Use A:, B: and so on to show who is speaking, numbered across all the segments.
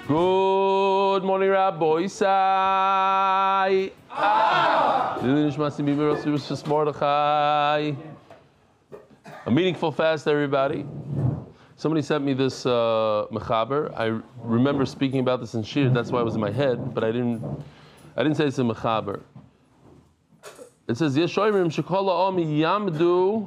A: Good morning, Rabbi Isai. A meaningful fast, everybody. Somebody sent me this mechaber. I remember speaking about this in Shiri. That's why it was in my head, but I didn't say it's a mechaber. It says Yeshoyrim Shekol Ha'om Yamdu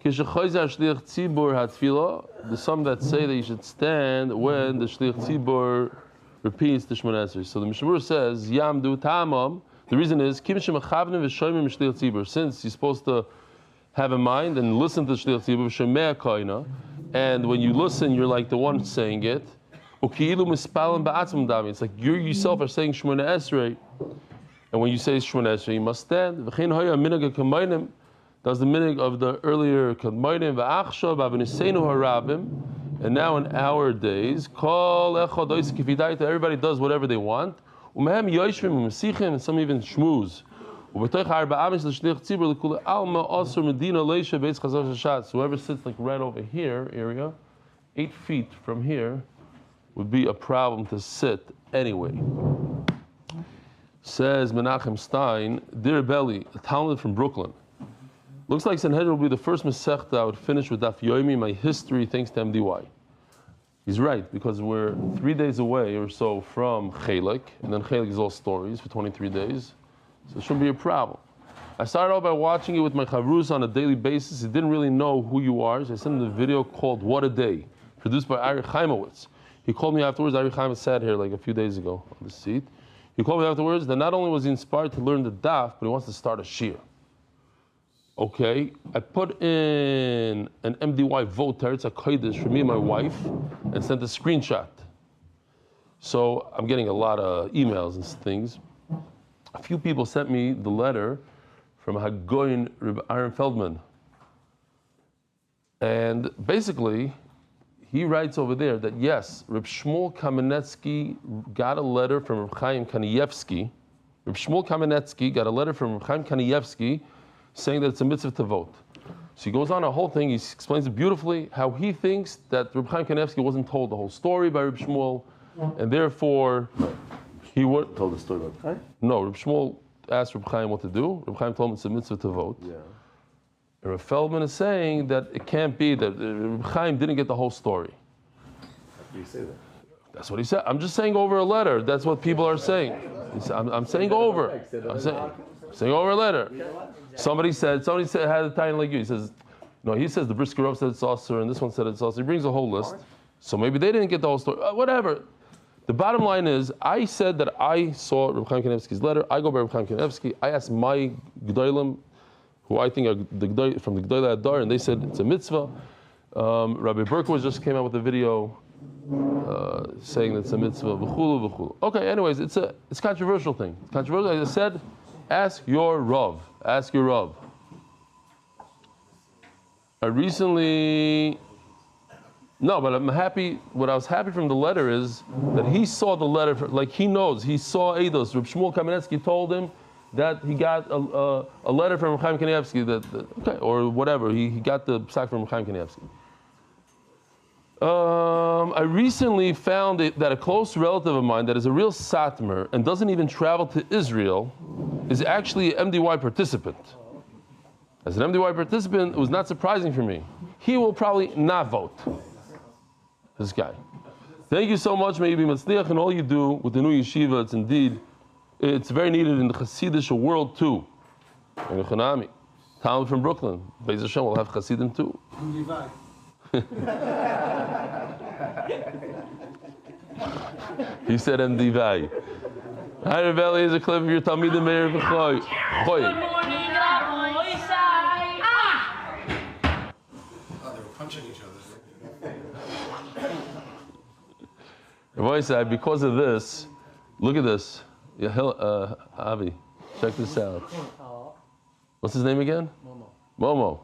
A: Kishachayzer Shliach Tzibur HaTfilah. There's some that say that you should stand when the Shliach Tzibur repeats the Shemona Esrei. So the Mishnah says Yamdu Tamam. The reason is Kim Shemachavnim V'Shoymim Shliach Tzibur. Since you're supposed to have in mind and listen to Shliach Tzibur Shemea Koina, and when you listen, you're like the one saying it. Uki'ilu Mispalim Ba'atzim Dami. It's like you yourself are saying Shemona Esrei. And when you say Shemona Esrei, you must stand. V'chein hoya minhag ha'kamaynim. That's the minhag of the earlier kamaynim. V'achshav avniseinu harabim. And now in our days, kol echad oisik kifidaita. Everybody does whatever they want. Umehem yoshvim u'mesichim, and some even shmooze. U'betoich arba'a mish l'shliach tzibur l'kula alma osur medina leisha beis chazar shashatz. Whoever sits like right over here area, 8 feet from here, would be a problem to sit anyway. Says Menachem Stein, Dear Belly, a Talmud from Brooklyn. Looks like Sanhedrin will be the first Masechta I would finish with Daf Yomi, my history, thanks to MDY. He's right, because we're 3 days away or so from Chelek, and then Chelek is all stories for 23 days, so it shouldn't be a problem. I started out by watching it with my chavrus on a daily basis. He didn't really know who you are, so I sent him a video called What a Day, produced by Ariel Chaimowitz. He called me afterwards. Ariel Chaimowitz sat here like a few days ago on the seat. He called me afterwards that not only was he inspired to learn the daf, but he wants to start a shir. Okay, I put in an MDY vote, Teretz HaKodesh, for me and my wife, and sent a screenshot. So I'm getting a lot of emails and things. A few people sent me the letter from Hagoyin Reb Aaron Feldman. And basically, he writes over there that yes, Reb Shmuel Kamenetsky got a letter from Reb Chaim Kanievsky. Reb Shmuel Kamenetsky got a letter from Reb Chaim Kanievsky saying that it's a mitzvah to vote. So he goes on a whole thing, he explains it beautifully, how he thinks that Reb Chaim Kanievsky wasn't told the whole story by Reb Shmuel, and therefore he would...
B: Told the story about Chaim?
A: No, Reb Shmuel asked Reb Chaim what to do. Reb Chaim told him it's a mitzvah to vote.
B: Yeah.
A: And Reb Feldman is saying that it can't be that Reb Chaim didn't get the whole story.
B: How do you say that?
A: That's what he said. I'm just saying over a letter. That's what people are saying. I'm saying over. I'm saying over a letter. Somebody said had a time like you. He says, no, he says the Briskerov said it's also, and this one said it's also. He brings a whole list. So maybe they didn't get the whole story. Whatever. The bottom line is, I said that I saw Reb Chaim Kanievsky's letter. I go by Reb Chaim Kanievsky. I asked my G'daylim, who I think are from the G'dayla Adar, and they said it's a mitzvah. Rabbi Berkowitz just came out with a video saying that it's a mitzvah. V'chulu, v'chulu. Okay, anyways, it's a controversial thing. It's controversial. As I said, ask your Rav. Ask your Rav. But I'm happy. What I was happy from the letter is that he saw the letter, like he knows. He saw Eidos. Reb Shmuel Kamenetsky told him that he got a letter from Reb Chaim Kanievsky or whatever. He got the psak from Reb Chaim Kanievsky. I recently found that a close relative of mine that is a real satmar and doesn't even travel to Israel is actually an MDY participant. As an MDY participant, it was not surprising for me. He will probably not vote. This guy. Thank you so much. May you be matzliach in all you do with the new yeshiva. It's very needed in the Hasidic world too. And Chanami, Talmud from Brooklyn. Beis Hashem will have Hasidim too. He said MDY. Hi, Rebelli, is a clip of your Talmidim Meir V'choy.
C: Good morning, Rabbi Isai.
D: Oh, they were punching each other.
A: Rabbi Isai, because of this, look at this. Avi, check this out. What's his name again? Momo.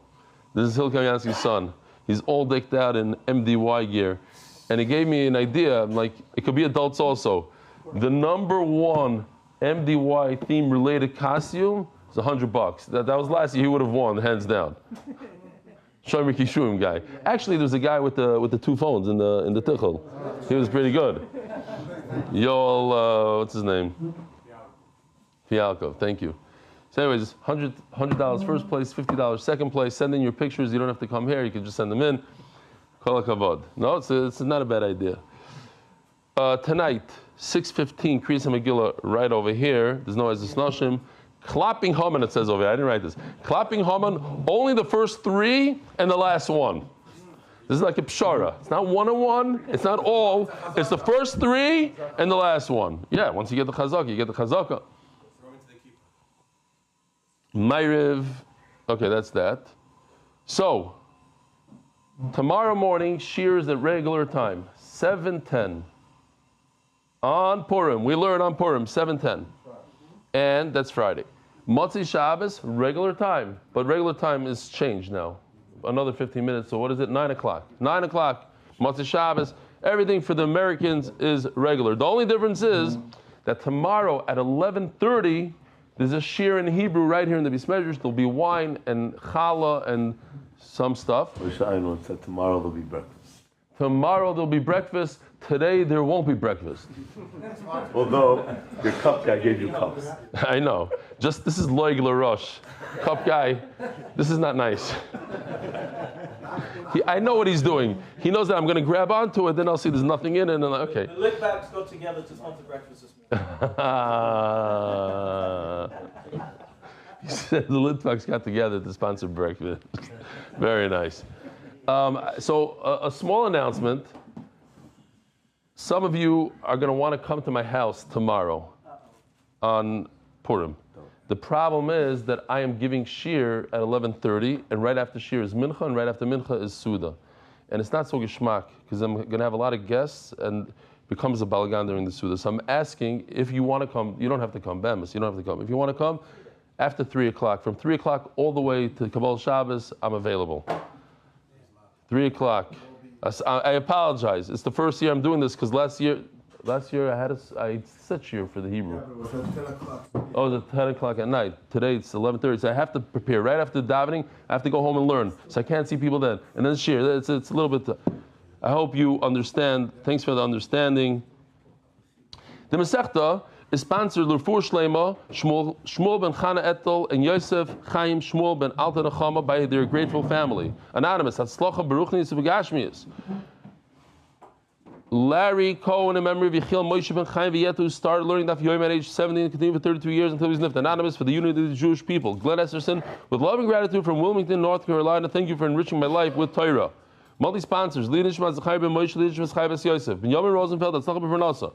A: This is Hil Kamyansky's son. He's all decked out in MDY gear. And he gave me an idea, like, it could be adults also. The number one MDY theme related costume is $100. That was last year, he would have won, hands down. Shomer Kishuim guy. Actually, there's a guy with the 2 phones in the tichel. He was pretty good. Yoel, what's his name? Fialko. Thank you. So anyways, $100 first place, $50 second place. Send in your pictures. You don't have to come here. You can just send them in. Kol hakavod. No, it's not a bad idea. Tonight, 6:15, Kriyas Megillah right over here. There's no Ezras Nashim. Klapping Haman, it says over here. I didn't write this. Klapping Haman, only the first 3 and the last one. This is like a pshara. It's not 1-on-1. It's not all. It's the first 3 and the last one. Yeah, once you get the chazaka, you get the chazaka. Ma'ariv. Okay, that's that. So, tomorrow morning, Shir is at regular time, 7:10. On Purim. We learn on Purim, 7:10. And that's Friday. Motzi Shabbos, regular time. But regular time is changed now. Another 15 minutes. So what is it? 9 o'clock. 9 o'clock, Motzi Shabbos. Everything for the Americans is regular. The only difference is that tomorrow at 11:30, there's a shir in Hebrew right here in the Bismedrish. There'll be wine and challah and some stuff.
B: Rishayim said tomorrow there'll be breakfast.
A: Tomorrow there'll be breakfast. Today there won't be breakfast.
B: Although your cup guy gave you cups.
A: I know. Just this is loig l'rosh. Cup guy, this is not nice. I know what he's doing. He knows that I'm going to grab onto it, then I'll see there's nothing in it, and I'm like, okay.
D: The lick bags go together to come to breakfast this morning.
A: He said the Litvaks got together to sponsor breakfast. Very nice. So a small announcement. Some of you are going to want to come to my house tomorrow on Purim. The problem is that I am giving shir at 11:30, and right after shir is mincha, and right after mincha is suda. And it's not so geschmack, because I'm going to have a lot of guests, and it becomes a balagan during the suda. So I'm asking, if you want to come, you don't have to come, Bemis, you don't have to come. If you want to come, after 3 o'clock, from 3 o'clock all the way to Kabbalah Shabbos, I'm available. 3 o'clock. I apologize. It's the first year I'm doing this, because last year I set shir for the Hebrew.
E: It was at 10 o'clock.
A: Oh, it's at 10 o'clock at night. Today it's 11:30, so I have to prepare. Right after davening, I have to go home and learn. So I can't see people then. And then shir. It's a little bit... I hope you understand. Thanks for the understanding. The Masechta is sponsored Lurfu Shlema, Shmuel Ben Chana Ettel, and Yosef Chaim Shmuel Ben Alte Nechama by their grateful family. Anonymous, Hatzlacha, Borukhniyos, ובגשמיות. Larry Cohn, in memory of Yechiel Moshe Ben Chaim, who started learning Daf Yomi at age 17 and continued for 32 years until he was nifter. Anonymous for the unity of the Jewish people. Glenn Esterson, with love and gratitude from Wilmington, North Carolina, thank you for enriching my life with Torah. Multi-sponsors, Eli Stefansky, Zechariah Ben Moshe, Eli Stefansky, Yosef, Binyomin Rosenfeld, Hatzlacha Ben Parnassah.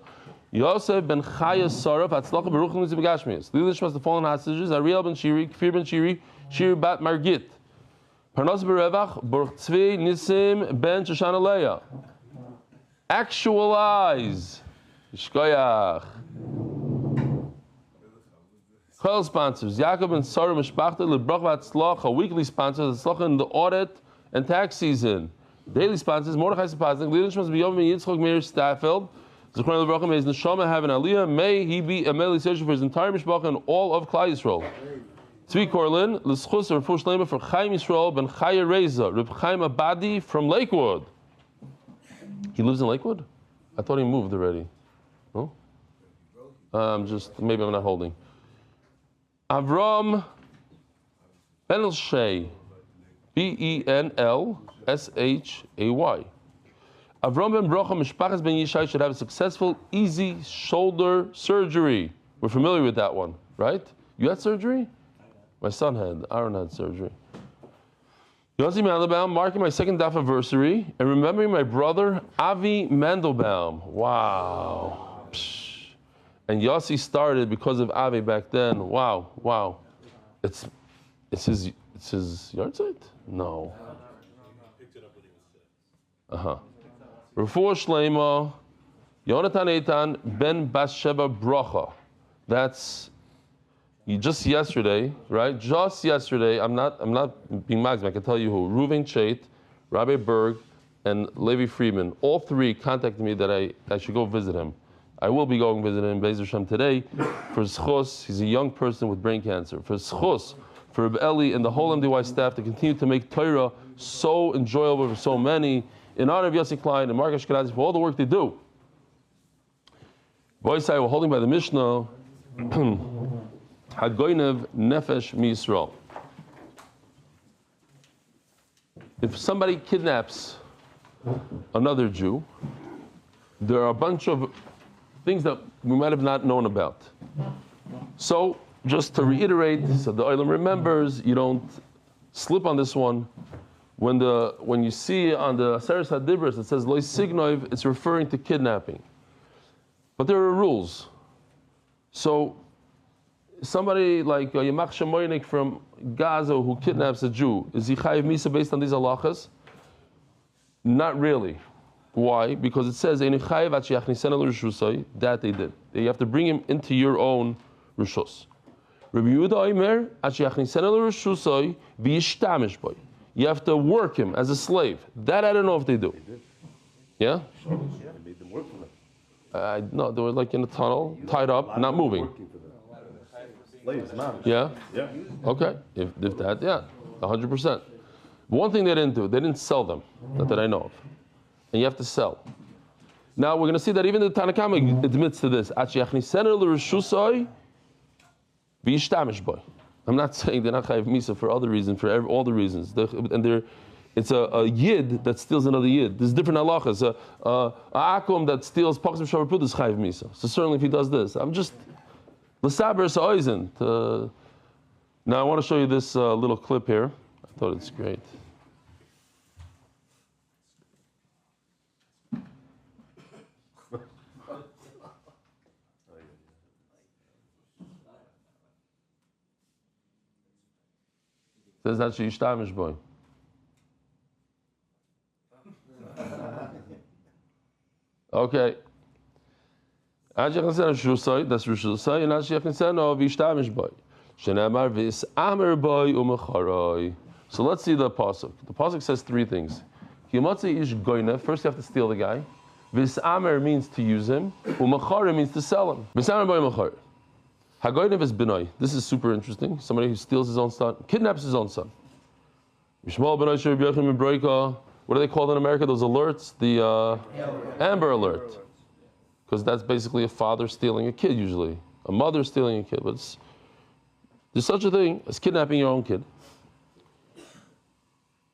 A: Yosef Ben Chaya Sara, Hatzlacha, Berukhniyos, ובגשמיות. Eli Stefansky, the fallen hostages, Ariel Ben Shiri, Kfir Ben Shiri, Shiri bat Margit. Parnassah berevach, Baruch Tzvi, Nisim Ben Shoshana Leah. Actualize. Shkoyach. Chol sponsors, Yaakov and Sarah Mishpachta, Lebrach Hatzlacha, weekly sponsors, Hatzlacha in the audit and tax season. Daily sponsors, Mordechai Sapaznik, Leadership Binyomin Yitzchok Meir Staffeld, Zechariah Lebrach, may his neshama have an aliyah, may he be a meli searching for his entire mishpacha and all of Klal Yisrael. Tzvi Korlin, L'schus Lrafo Shlema for Chaim Yisrael Ben Chaya Reza, Reb Chaim Abadi from Lakewood. He lives in Lakewood? I thought he moved already. No? Maybe I'm not holding. Avram Benelshay, Benlshay. Avram ben Brocha Mishpachas ben Yishai should have a successful, easy shoulder surgery. We're familiar with that one, right? You had surgery? My son had. Aaron had surgery. Yossi Mandelbaum, marking my second Daf anniversary and remembering my brother Avi Mandelbaum. Wow. Psh. And Yossi started because of Avi back then. Wow. It's his yard site? No. Rafur Shlema, Yonatan Eitan Ben Bathsheba Brocha. That's just yesterday, right? Just yesterday. I'm not being magazine. I can tell you who. Reuven Chait, Rabbi Berg, and Levi Friedman. All three contacted me that I should go visit him. I will be going visit him in Beis Hashem today. For Schos, he's a young person with brain cancer. For Schos, for Reb Eli and the whole MDY staff to continue to make Torah so enjoyable for so many. In honor of Yossi Klein and Mark Ashkenazi for all the work they do. Boisai, we're holding by the Mishnah, Hagoinev nefesh mi Yisrael. If somebody kidnaps another Jew, there are a bunch of things that we might have not known about. So, just to reiterate, so the Olam remembers, you don't slip on this one. When you see on the Aseres HaDibros, it says Lo Signov, it's referring to kidnapping. But there are rules. So, somebody like Yamach Shemoynik from Gaza who kidnaps a Jew, is he chayiv misa based on these halachas? Not really. Why? Because it says that they did. You have to bring him into your own rishus. Rabbi Yehuda Omer you have to work him as a slave. That I don't know if they do. Yeah?
B: They made them work for them.
A: No, they were like in a tunnel, tied up, not moving.
B: Slaves, man.
A: Yeah?
B: Yeah.
A: Okay. If that, yeah, 100%. One thing they didn't do, they didn't sell them. Not that I know of. And you have to sell. Now we're going to see that even the Tanakama admits to this. I'm not saying they're not chayiv misa for other reasons, for all the reasons. It's a yid that steals another yid. There's different halachas. A akum that steals paksum shavar is chayiv misa. So certainly if he does this, I'm just l'saber sa'oizen. Now I want to show you this little clip here. I thought it's great. Says that she ishtamish boy. Okay. That's Rushusai, and Ashi Yachniseno v'ishtamish boy. Shenamar v'is'amer boy u'mecharoi. So let's see the pasuk. The pasuk says three things. Kimotzi ish goyne. First you have to steal the guy. V'is'amer means to use him. U'mecharoi means to sell him. V'is'amer boy u'mecharoi. Hagoynev is benoi. This is super interesting. Somebody who steals his own son, kidnaps his own son. Shmuel benoi Shiri B'yachim M'broika. What do they call in America? Those alerts? The Amber Alert. Because that's basically a father stealing a kid usually. A mother stealing a kid. But there's such a thing as kidnapping your own kid.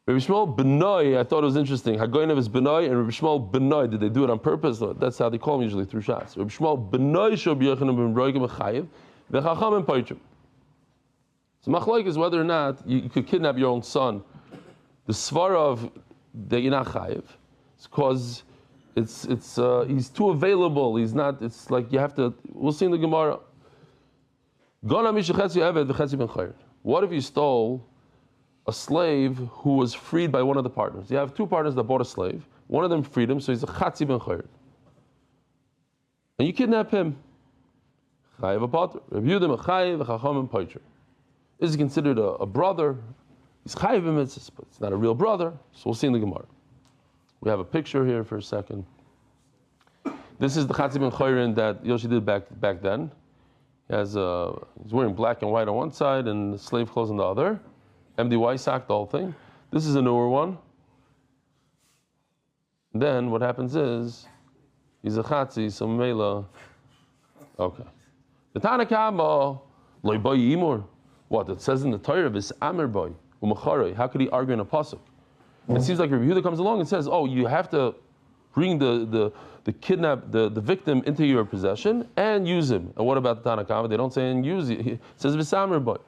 A: Rabbi Shmuel benoi, I thought it was interesting. Hagoynev is benoi, and Rabbi Shmuel benoi, did they do it on purpose? No, that's how they call him usually through shots. Rabbi Shmuel benoi Shiri B'yachim M'broika V'chacham Poitrim. So machlok is whether or not you could kidnap your own son. The svara of that you're not chayiv, it's because he's too available. He's not. It's like you have to. We'll see in the Gemara. What if you stole a slave who was freed by one of the partners? You have two partners that bought a slave. One of them freed him, so he's a chatzi ben chayr. And you kidnap him. Is he considered a brother? He's chayiv b'mitzvahs, but it's not a real brother. So we'll see in the Gemara. We have a picture here for a second. This is the chatzi ben chayrin that Yoshi did back then. He's wearing black and white on one side and slave clothes on the other. MDY sock, the whole thing. This is a newer one. Then what happens is he's a chatzi, so mela. Okay. The Alte Nechama, loy boy imur. What? It says in the Torah, is Amer boy, umacharoi. How could he argue in a pasuk? It seems like Rabbi Yehuda comes along and says, oh, you have to bring the victim into your possession and use him. And what about the Alte Nechama? They don't say and use it. It says v'samer boy.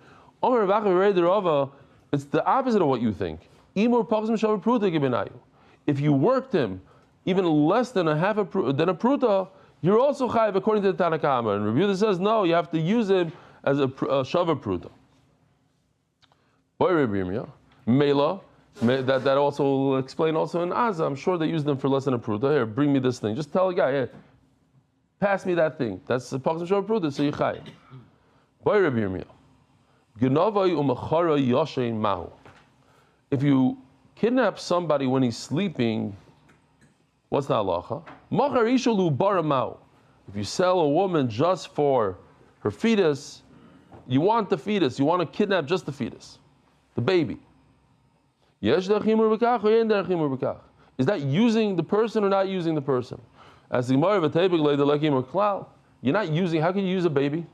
A: Omer Rava, it's the opposite of what you think. Imur paksum shavar pruta gibenayu. If you worked him even less than a pruta, you're also chayiv according to the Alte Nechama. And Rabbi Yehuda says, no, you have to use him as a shavar pruta. Boy, Rabbi Yirmiyah, Mela, that also will explain also in Aza. I'm sure they use them for less than a pruta. Here, bring me this thing. Just tell a guy, here, pass me that thing. That's the paksum shavar pruta, so you chayiv. Boy, Rabbi Yirmiyah, Genavai umachara yashein mahu. If you kidnap somebody when he's sleeping, what's the halacha? Machar ishalu baramau. If you sell a woman just for her fetus, you want the fetus. You want to kidnap just the fetus, the baby. Is that using the person or not using the person? As the Gemara v'teibig leidalekim or klal, You're not using, how can you use a baby?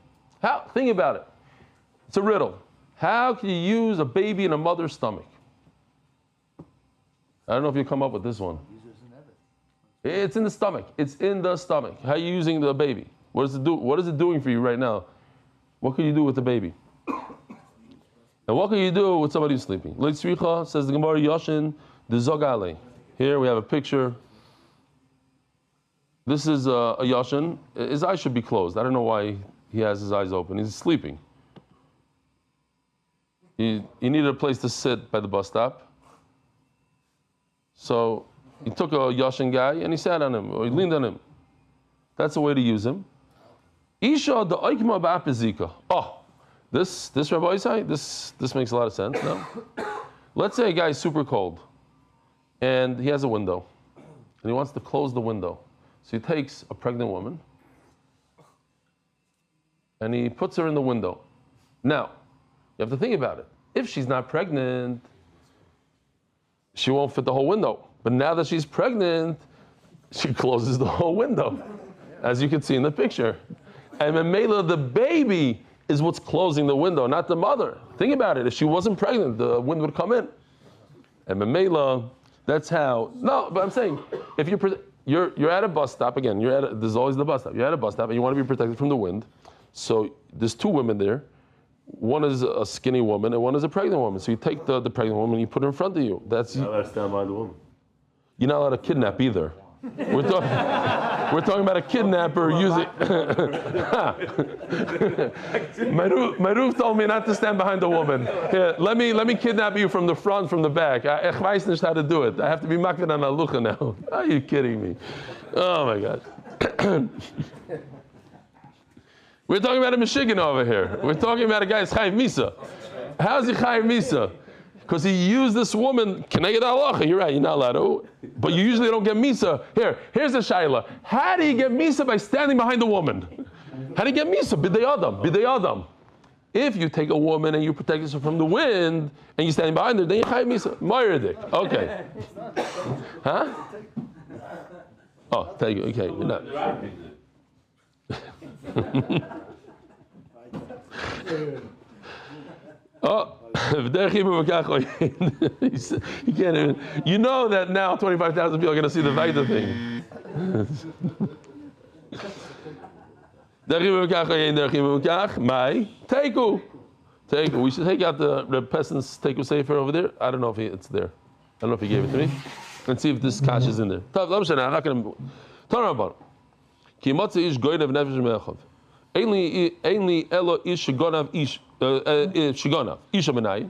A: Think about it. It's a riddle. How can you use a baby in a mother's stomach? I don't know if you come up with this one. It's in the stomach. It's in the stomach. How are you using the baby? What does it do? What is it doing for you right now? What can you do with the baby? And what can you do with somebody who's sleeping? Leitzricha, says the Gemara, Yashin, the Zogale. Here we have a picture. This is a Yashin. His eyes should be closed. I don't know why he has his eyes open. He's sleeping. He needed a place to sit by the bus stop. So he took a Yashin guy and he sat on him, or he leaned on him. That's the way to use him. Isha the Oikma Ba'apizika. Oh. This Rabbi Isai, this makes a lot of sense, no? Let's say a guy is super cold and he has a window and he wants to close the window. So he takes a pregnant woman and he puts her in the window. Now, you have to think about it. If she's not pregnant, she won't fit the whole window. But now that she's pregnant, she closes the whole window, as you can see in the picture. And Memela, the baby, is what's closing the window, not the mother. Think about it. If she wasn't pregnant, the wind would come in. And Memela, that's how. No, but I'm saying, if you're at a bus stop again. There's always the bus stop. You're at a bus stop and you want to be protected from the wind. So there's two women there. One is a skinny woman and one is a pregnant woman. So you take the pregnant woman and you put her in front of you. That's.
B: You're not allowed to stand by the woman. You're
A: not allowed to kidnap either. We're talking about a kidnapper using. My roof told me not to stand behind the woman. Here, let me kidnap you from the front, from the back. I weiß nicht how to do it. I have to be makvid on halucha now. Are you kidding me? Oh my God. We're talking about a Michigan over here. We're talking about a guy who's chayiv misa. How's he chayiv misa? Because he used this woman, can I get halacha? You're right, you're not allowed to. But you usually don't get misa. Here's a shayla. How do you get misa by standing behind the woman? How do you get misa? Bidei Adam. If you take a woman and you protect her from the wind and you're standing behind her, then you chayiv misa. Moiridik. Okay. Huh? Oh, thank you. Okay, you're not. Oh. You can't even, you know that now 25,000 people are going to see the Vaida thing. We should take out the peasant's Teiku Sefer over there. I don't know if it's there. I don't know if he gave it to me. Let's see if this cash is in there. I'm not going to. Torah about it. Ainli elo ish shagonav ish shagonav isha benai.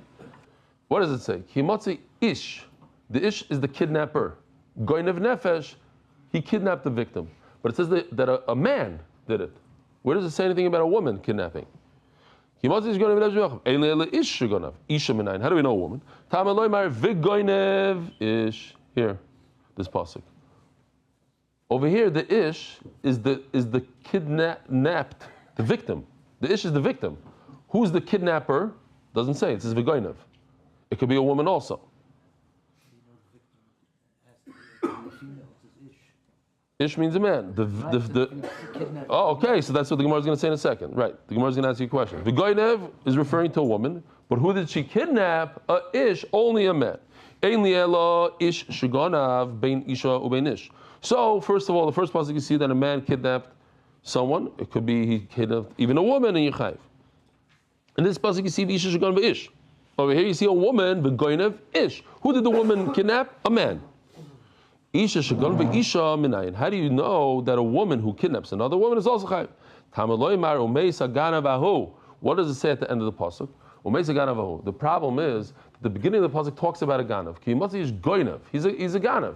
A: What does it say? Kimotzi ish. The ish is the kidnapper. Goynev nefesh. He kidnapped the victim. But it says that a man did it. Where does it say anything about a woman kidnapping? Kimotzi ish goynev nefesh. Ainli elo ish shagonav isha benai. How do we know a woman? Tam eloi mar vigoynev ish. Here, this pasuk. Over here, the ish is the kidnapped, the victim. The ish is the victim. Who's the kidnapper? Doesn't say. It says v'goynev. It could be a woman also. Ish means a man. Oh, okay. So that's what the Gemara is going to say in a second. Right. The Gemara is going to ask you a question. V'goynev is referring to a woman, but who did she kidnap? A ish, only a man. Ein li elo ish shagonav bein isha ubein ish. So, first of all, the first passage you see that a man kidnapped someone. It could be he kidnapped even a woman in Yechiel. In this passage you see Isha Shagon Ish. Over here you see a woman, Begoynev Ish. Who did the woman kidnap? A man. Isha Shagon Isha Minayin. How do you know that a woman who kidnaps another woman is also Chayiv? Tamaloymar Umei Sagana Vahu. What does it say at the end of the pasuk? Umei Sagana Vahu. The problem is that the beginning of the pasuk talks about a Ganav. Kimatzi is Goynev. He's a Ganav.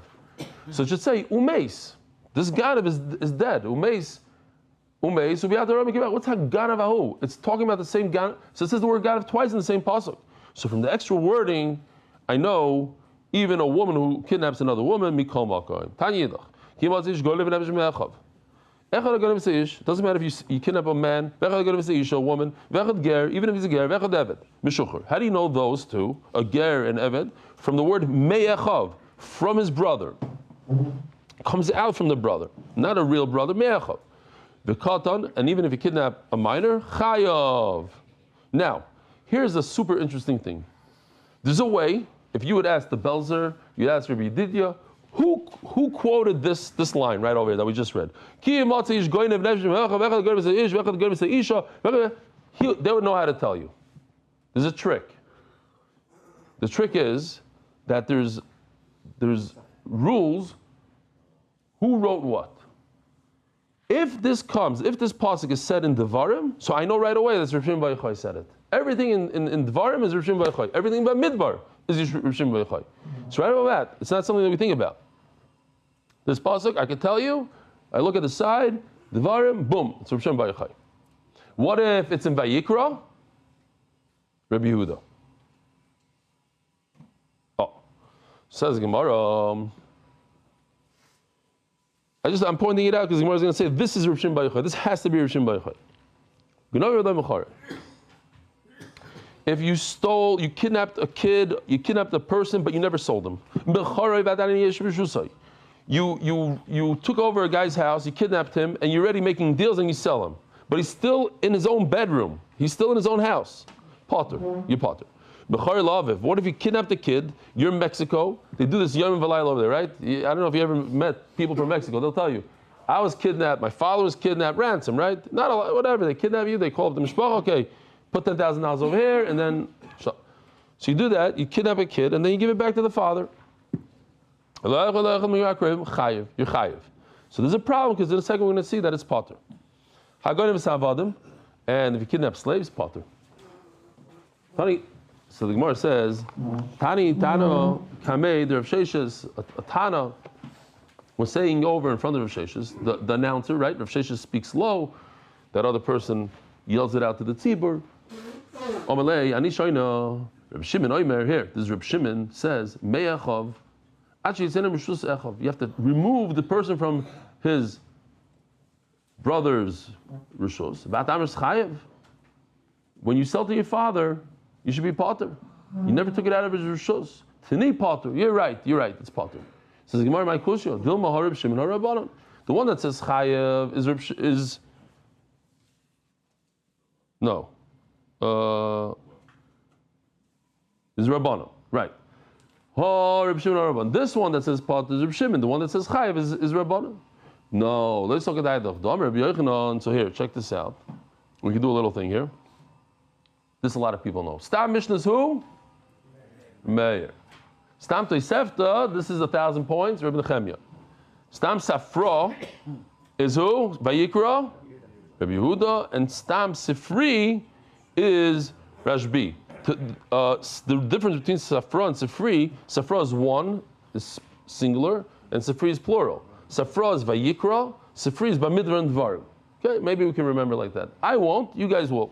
A: So it should say Umeis. This Ganav is dead. Umeis. What's Ganav Ahu? It's talking about the same Ganav. So it says the word Ganav twice in the same pasuk. So from the extra wording, I know even a woman who kidnaps another woman, Mikol Makoim. Tanya Yidach. Doesn't matter if you kidnap a man, a woman, even if he's a ger, how do you know those two, a ger and eved, from the word me'echav, from his brother? Comes out from the brother, not a real brother, me'echav. v'katan, and even if you kidnap a minor, chayav. Now, here's a super interesting thing. There's a way, if you would ask the Belzer, you'd ask Rabbi Yedidya, who quoted this line right over here that we just read? They would know how to tell you. There's a trick. The trick is that there's rules. Who wrote what? If this pasuk is said in Devarim, so I know right away that's Rav Shimon Bar Yochai said it. Everything in Devarim is Rav Shimon Bar Yochai. Everything about Midbar is Rav Shimon Bar Yochai. So right about that, it's not something that we think about. This pasuk, I can tell you, I look at the side, Devarim, boom, it's Rav Shimon Bar Yochai. What if it's in Vayikra? Rabbi Yehuda. Oh, says Gemara. I'm pointing it out because the Gemara is going to say this is Rav Shimon Bar Yochai. This has to be Rav Shimon Bar Yochai. If you kidnapped a kid, you kidnapped a person, but you never sold him. You took over a guy's house, you kidnapped him, and you're already making deals and you sell him. But he's still in his own bedroom. He's still in his own house. Potter, you're Potter. What if you kidnapped a kid, you're in Mexico, they do this Yom V'layla over there, right? I don't know if you ever met people from Mexico, they'll tell you, I was kidnapped, my father was kidnapped, ransom, right? Not a lot, whatever, they kidnap you, they call up the mishpach, okay, put $10,000 over here, and then, so you do that, you kidnap a kid, and then you give it back to the father. You're chayiv. So there's a problem, because in a second we're going to see that it's Potter. And if you kidnap slaves, Potter. Funny. So the Gemara says, Tani Tano Kamei, the Rav Sheshes, a Tana was saying over in front of Rav Sheshes, the announcer, right? Rav Sheshes speaks low, that other person yells it out to the tzibur. Omelei, Ani Shoina, Rav Shimon Oimer, here, this Rav Shimon says, Me'achav, actually it's in a Rishus Echav. You have to remove the person from his brother's Rishus. V'atamers Chayev. When you sell to your father, you should be Potter. You never took it out of his Rishus. Tini Potter. You're right, it's Potter. Says Gemara my Kushya, Dilma Harib Shimon Harabanan. The one that says Chayev is Rabbanan. Right. Harib Shimon Harabanan. This one that says Potter is Reb Shimon. The one that says Chayev is Rabbanan. No, let's look at that. So here, check this out. We can do a little thing here. This a lot of people know. Stam Mishnah is who? Meir. Stam Tosefta, this is 1,000 points, Rabbi Nechemia. Stam Safra is who? Vayikra, Rabbi Yehuda, and Stam Sifri is Rashbi. The difference between Safra and Safra is one, is singular, and Sifri is plural. Safra is Vayikra, Sifri is Bamidra and Dvarim. Okay, maybe we can remember like that. I won't, you guys will.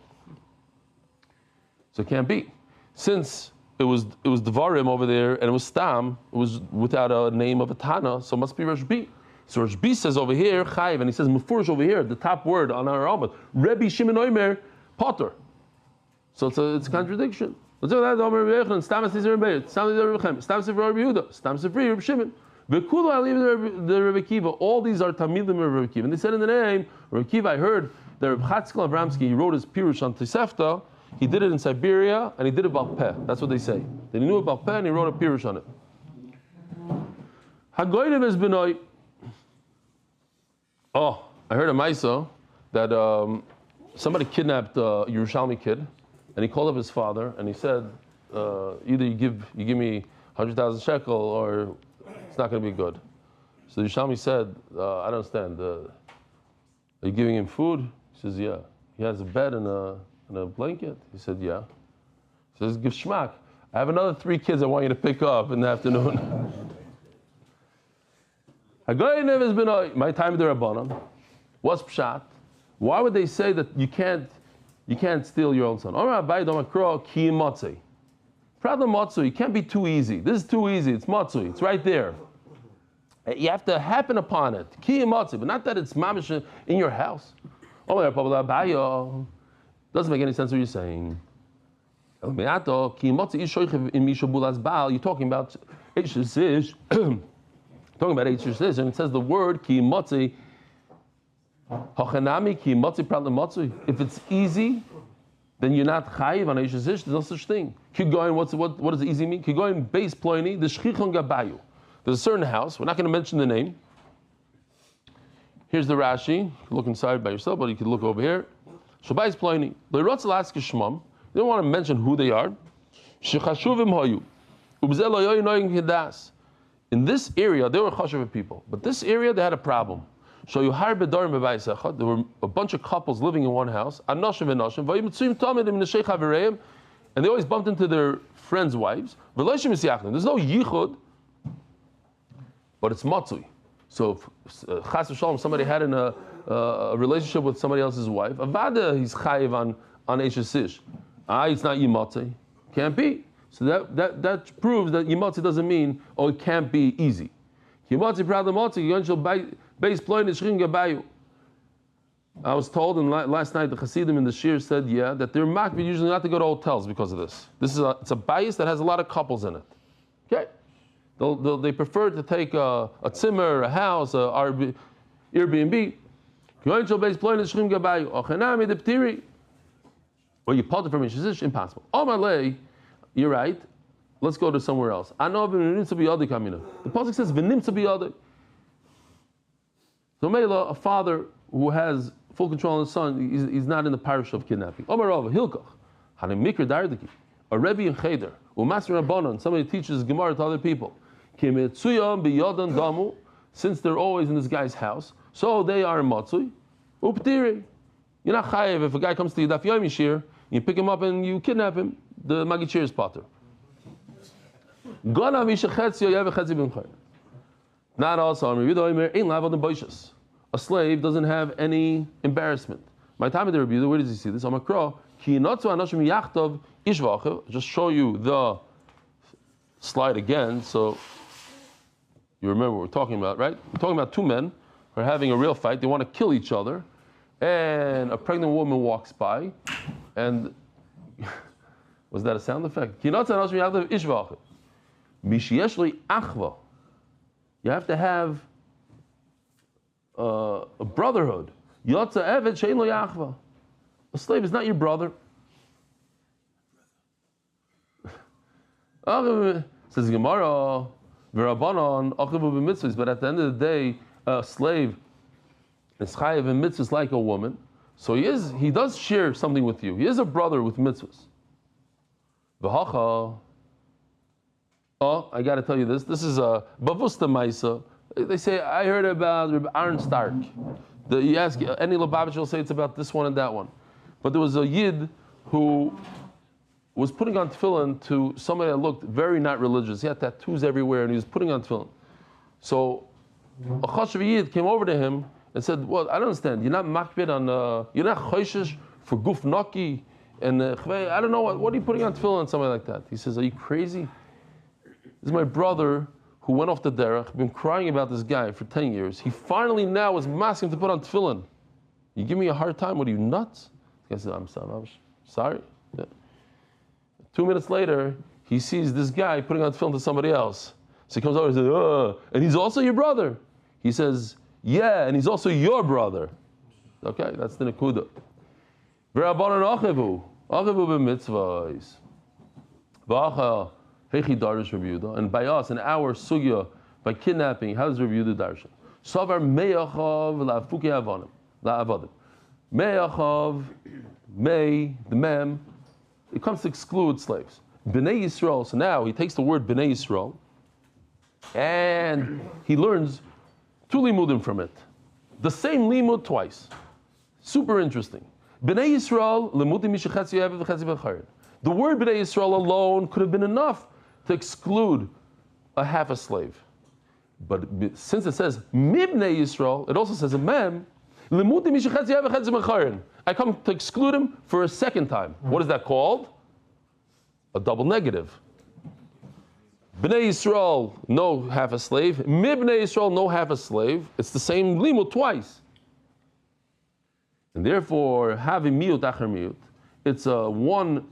A: So it can't be. Since it was Devarim over there and it was Stam, it was without a name of a Tana, so it must be Rashbi. So Rashbi says over here, Chayiv, and he says Mufurish over here, the top word on our Amud, Rebbe Shimon Oimer, Potter. So it's a contradiction. Let's do that. Stam Sifri Rabbi Yehuda, Stam Sifri Rabbi Shimon. V'kulu I leave the Rebbe Kiva. All these are Tamidim of Rebbe Kiva. And they said in the name, Rebbe Kiva, I heard that Reb Chatzkel Avramsky, he wrote his Pirush on Tosefta. He did it in Siberia, and he did it Bal Peh. That's what they say. Then he knew about Peh, and he wrote a Pirush on it. Hagoynev is Benoy. Oh, I heard a Maisa that somebody kidnapped a Yerushalmi kid, and he called up his father, and he said, either you give me 100,000 shekel, or it's not going to be good. So Yerushalmi said, I don't understand. Are you giving him food? He says, yeah. He has a bed and a blanket? He said, yeah. He says, give shmak. I have another 3 kids I want you to pick up in the afternoon. My time of the Rabbanon. What's pshat? Why would they say that you can't steal your own son? Problem matzui, you can't be too easy. This is too easy. It's matzui. It's right there. You have to happen upon it. Ki matzui, but not that it's mamish in your house. Doesn't make any sense what you're saying. You're talking about H. and it says the word ki motzi If it's easy, then you're not chayiv on Eishes Ish. There's no such thing. What does easy mean? Base ploini, the shchichon gabayu. There's a certain house. We're not going to mention the name. Here's the Rashi. You can look inside by yourself, but you can look over here. Shabais ploini. They don't want to mention who they are. In this area, they were chashuv people, but this area they had a problem. There were a bunch of couples living in one house, and they always bumped into their friends' wives. There's no yichud, but it's matzui. So if chas v'shalom, somebody had a relationship with somebody else's wife, avada he's chayiv on Eishes Ish. It's not yimatzei. Can't be. So that proves that yimatzei doesn't mean, it can't be easy. Yimatzei pradam matzei, base ploin is shrin gabayu. I was told, and last night the Hasidim in the Shir said, that they're makbid usually not to go to hotels because of this. It's a bayis that has a lot of couples in it. Okay, they prefer to take a zimmer, a house, a Airbnb. Base ploin is shrin gabayu. Ochenami de ptiri. Or you pulled it from Eishes, impossible. Omalei, you're right. Let's go to somewhere else. I know the pasuk says v'nimtza biyadei. So Mela, a father who has full control of his son, he's not in the parish of kidnapping. Omarov, Hilkach, Hanim Mikr Dardiki, a Rebbe in Cheder, Master Rabbanon, somebody teaches Gemara to other people. Kimetzuyam biyadan damu, since they're always in this guy's house, so they are matzui. Uptiri. You're not chayev if a guy comes to you Daf Yomi shir, you pick him up and you kidnap him. The Margit is potter. Not also, a slave doesn't have any embarrassment. My time of the Rebbe, where does he see this? Just show you the slide again, so you remember what we're talking about, right? We're talking about two men who are having a real fight. They want to kill each other, and a pregnant woman walks by, and was that a sound effect? You have to have a brotherhood. A slave is not your brother. Says Gemara, but at the end of the day, a slave is chayav in mitzvahs like a woman. So he does share something with you. He is a brother with mitzvahs. I got to tell you this. This is a bavusta maisa. They say, I heard about Reb Aaron Stark. You ask any Lubavitch will say it's about this one and that one. But there was a Yid who was putting on tefillin to somebody that looked very not religious. He had tattoos everywhere and he was putting on tefillin. So a chashuv Yid came over to him and said, well, I don't understand. You're not makbid on, you're not choishish for guf naki and I don't know, what are you putting on tefillin and something like that? He says, are you crazy? This is my brother who went off the derech, been crying about this guy for 10 years. He finally now is asking to put on tefillin. You give me a hard time, what are you, nuts? The guy said, I'm sorry. Yeah. 2 minutes later, he sees this guy putting on tefillin to somebody else. So he comes over and says, and he's also your brother. He says, yeah, and he's also your brother. Okay, that's the nekuda. V'rabbanan achevu b'mitzvahs. V'acha hechi darish Rabbi Yehuda. And by us, in our sugya, by kidnapping, how does Rabbi Yehuda darshan? Savar meyachav la'afuki la'avadim. Meyachav, the mem, it comes to exclude slaves. Bnei Yisrael, so now he takes the word Bnei Yisrael, and he learns two limudim from it. The same limud twice. Super interesting. Bnei Yisrael, limudim mishachetzi yevet v'chetzi v'chayrin. The word Bnei Yisrael alone could have been enough to exclude a half a slave. But since it says Mibnei Yisrael, it also says a mem, limudim mishachetzi yevet v'chetzi v'chayrin. I come to exclude him for a second time. What is that called? A double negative. Bnei Yisrael, no half a slave. Mibnei Yisrael, no half a slave. It's the same limud twice. And therefore, having miyut acher miyut, it's one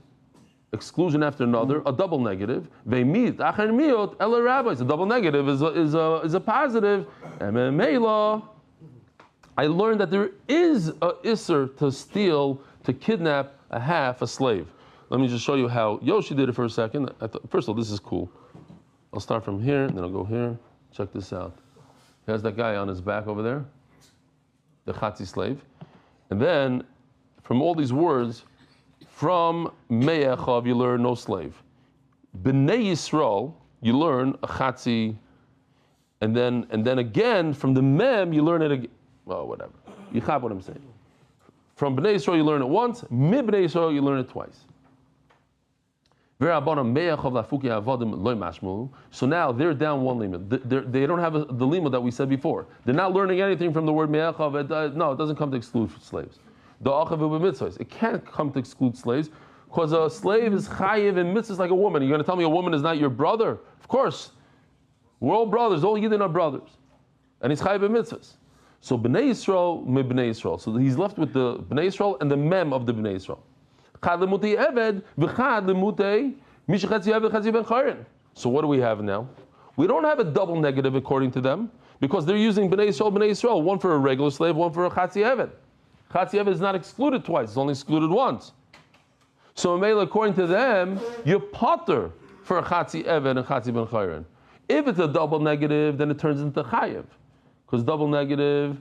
A: exclusion after another, a double negative. Ve'miyut acher miyut, ela rabbis. A double negative is a positive. And meila, I learned that there is a isser to steal, to kidnap a slave. Let me just show you how Yoshi did it for a second. First of all, this is cool. I'll start from here, and then I'll go here. Check this out. Here's that guy on his back over there, the Chatzi slave. And then, from all these words, from Me'echav you learn no slave. B'nei Yisrael you learn a Chatzi, and then again from the Mem you learn it again. Well, whatever. You have what I'm saying. From B'nei Yisrael you learn it once. B'nei Yisrael you learn it twice. So now they're down one limit. They don't have the limit that we said before. They're not learning anything from the word me'echav. No, it doesn't come to exclude slaves. It can't come to exclude slaves because a slave is chayiv and mitzvahs like a woman. You're going to tell me a woman is not your brother? Of course. We're all brothers. All Yidden are brothers. And he's chayiv and mitzvahs. So B'nai Yisrael, B'nai Yisrael. So he's left with the B'nai Yisrael and the mem of the B'nai Yisrael. So what do we have now? We don't have a double negative according to them because they're using B'nai Yisrael, one for a regular slave, one for a Chatzi Eved. Chatzi Eved is not excluded twice, it's only excluded once. So according to them, you're potter for a Chatzi Eved and Chatzi Ben Chayrin. If it's a double negative, then it turns into Chayiv. Because double negative,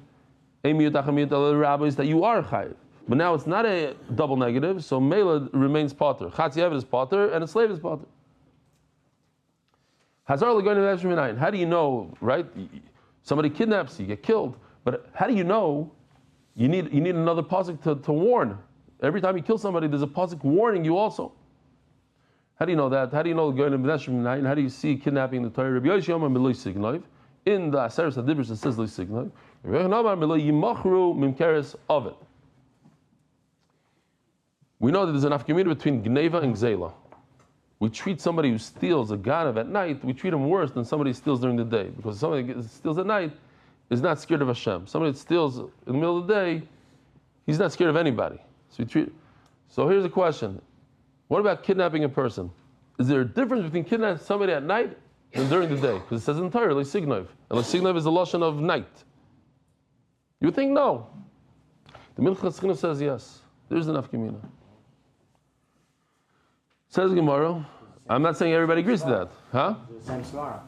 A: rabbis that you are Chayiv. But now it's not a double negative, so Mela remains potter. Chatzi Eved is potter, and a slave is potter. How do you know, right? Somebody kidnaps you, get killed. But how do you know? You need another pasuk to warn. Every time you kill somebody, there's a pasuk warning you also. How do you know that? How do you know going to B'nashim Minayin? How do you see kidnapping in the Torah? Rabbi Yoshi Yoma Miloi Signov. In the Aseres HaDibros it says Loi Signov. Rabbi Yoshi Yoma Miloi Yimachru Mimkeres Ovet. We know that there's an afkamina between Gneva and Gzela. We treat somebody who steals a ganav at night, we treat him worse than somebody who steals during the day. Because somebody who steals at night is not scared of Hashem. Somebody that steals in the middle of the day, he's not scared of anybody. So here's a question. What about kidnapping a person? Is there a difference between kidnapping somebody at night and during the day? Because it says entirely Signov. And Signov is the lashon of night. You would think no. The Minchas Chinuch says yes. There's an afkamina. Says Gemara, I'm not saying everybody agrees to that. Huh?
E: Same svara.